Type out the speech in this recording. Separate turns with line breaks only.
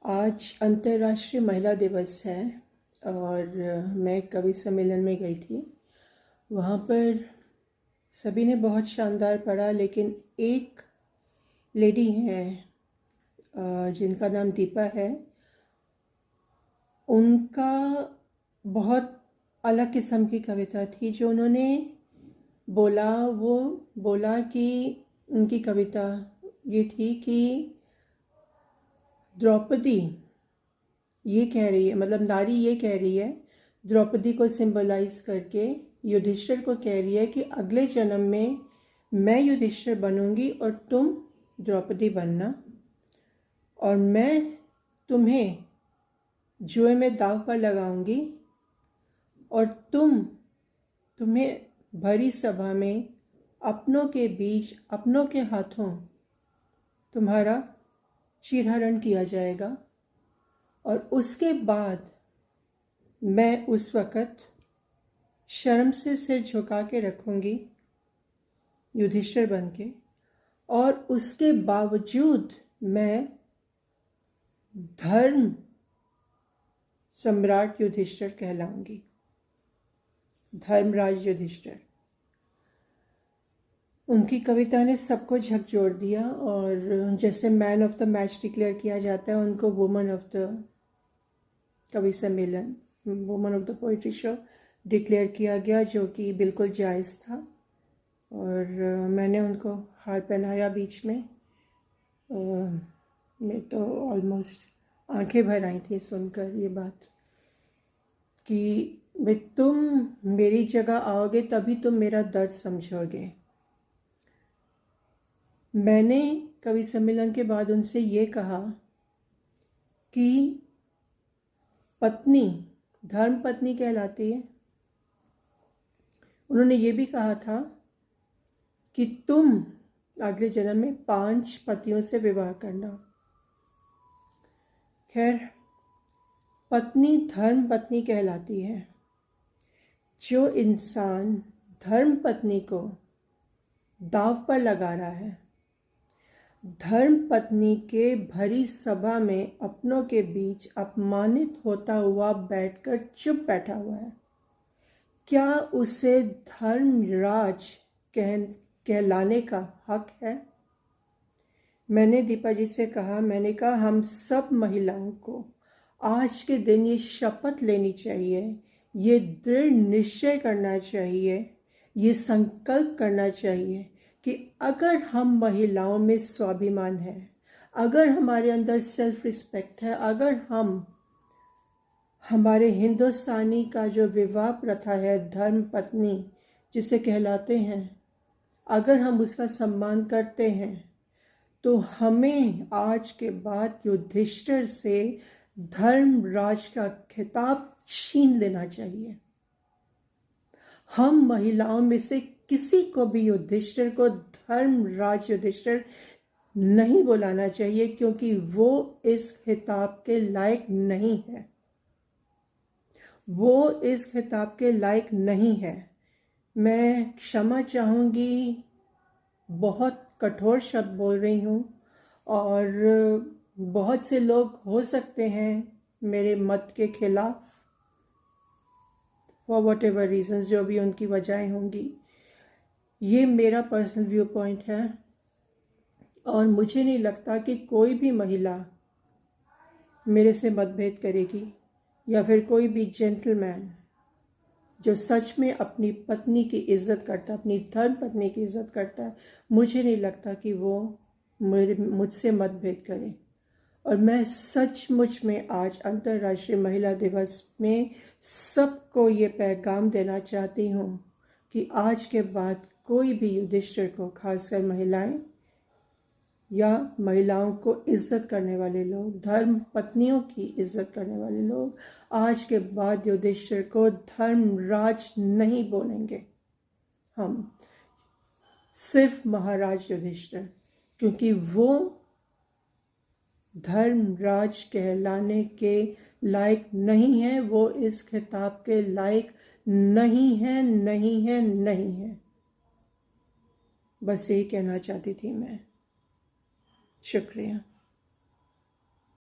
आज अंतर्राष्ट्रीय महिला दिवस है और मैं कवि सम्मेलन में गई थी। वहाँ पर सभी ने बहुत शानदार पढ़ा, लेकिन एक लेडी हैं जिनका नाम दीपा है। उनका बहुत अलग किस्म की कविता थी जो उन्होंने बोला। वो बोला कि उनकी कविता ये थी कि द्रौपदी ये कह रही है, मतलब नारी ये कह रही है, द्रौपदी को सिंबलाइज करके युधिष्ठिर को कह रही है कि अगले जन्म में मैं युधिष्ठिर बनूंगी और तुम द्रौपदी बनना, और मैं तुम्हें जुए में दांव पर लगाऊंगी और तुम्हें भरी सभा में अपनों के बीच अपनों के हाथों तुम्हारा चीरहरण किया जाएगा, और उसके बाद मैं उस वक़्त शर्म से सिर झुका के रखूंगी युधिष्ठिर बन के, और उसके बावजूद मैं धर्म सम्राट युधिष्ठिर कहलाऊंगी, धर्मराज युधिष्ठिर। उनकी कविता ने सबको झकझोर दिया, और जैसे man of the match declare किया जाता है, उनको वुमन ऑफ द कवि सम्मेलन, woman of the poetry show declare किया गया, जो कि बिल्कुल जायज़ था। और मैंने उनको हार पहनाया बीच में। मैं तो ऑलमोस्ट आंखें भर आई थी सुनकर ये बात कि भाई तुम मेरी जगह आओगे तभी तुम मेरा दर्द समझोगे। मैंने कवि सम्मेलन के बाद उनसे ये कहा कि पत्नी धर्म पत्नी कहलाती है। उन्होंने ये भी कहा था कि तुम अगले जन्म में 5 पतियों से विवाह करना। खैर, पत्नी धर्म पत्नी कहलाती है। जो इंसान धर्म पत्नी को दांव पर लगा रहा है, धर्म पत्नी के भरी सभा में अपनों के बीच अपमानित होता हुआ बैठकर चुप बैठा हुआ है, क्या उसे धर्मराज कहलाने का हक है? मैंने दीपा जी से कहा, मैंने कहा हम सब महिलाओं को आज के दिन ये शपथ लेनी चाहिए, ये दृढ़ निश्चय करना चाहिए, ये संकल्प करना चाहिए कि अगर हम महिलाओं में स्वाभिमान है, अगर हमारे अंदर सेल्फ रिस्पेक्ट है, अगर हमारे हिंदुस्तानी का जो विवाह प्रथा है, धर्म पत्नी जिसे कहलाते हैं, अगर हम उसका सम्मान करते हैं, तो हमें आज के बाद युधिष्ठिर से धर्मराज का खिताब छीन लेना चाहिए। हम महिलाओं में से किसी को भी युधिष्ठिर को धर्मराज युधिष्ठिर नहीं बुलाना चाहिए, क्योंकि वो इस खिताब के लायक नहीं है। वो इस खिताब के लायक नहीं है। मैं क्षमा चाहूँगी, बहुत कठोर शब्द बोल रही हूँ, और बहुत से लोग हो सकते हैं मेरे मत के खिलाफ, फॉर वट एवर रीजन्स, जो भी उनकी वजहें होंगी। ये मेरा पर्सनल व्यू पॉइंट है, और मुझे नहीं लगता कि कोई भी महिला मेरे से मतभेद करेगी, या फिर कोई भी जेंटलमैन जो सच में अपनी पत्नी की इज्जत करता है, अपनी धर्म पत्नी की इज्जत करता है, मुझे नहीं लगता कि वो मुझसे मतभेद करे। और मैं सचमुच में आज अंतर्राष्ट्रीय महिला दिवस में सबको ये पैगाम देना चाहती हूँ कि आज के बाद कोई भी युधिष्ठिर को, खासकर महिलाएं या महिलाओं को इज्जत करने वाले लोग, धर्म पत्नियों की इज्जत करने वाले लोग, आज के बाद युधिष्ठिर को धर्मराज नहीं बोलेंगे। हम सिर्फ महाराज युधिष्ठिर, क्योंकि वो धर्मराज कहलाने के लायक नहीं है, वो इस खिताब के लायक नहीं है, नहीं है, नहीं है। बस यही कहना चाहती थी मैं। शुक्रिया।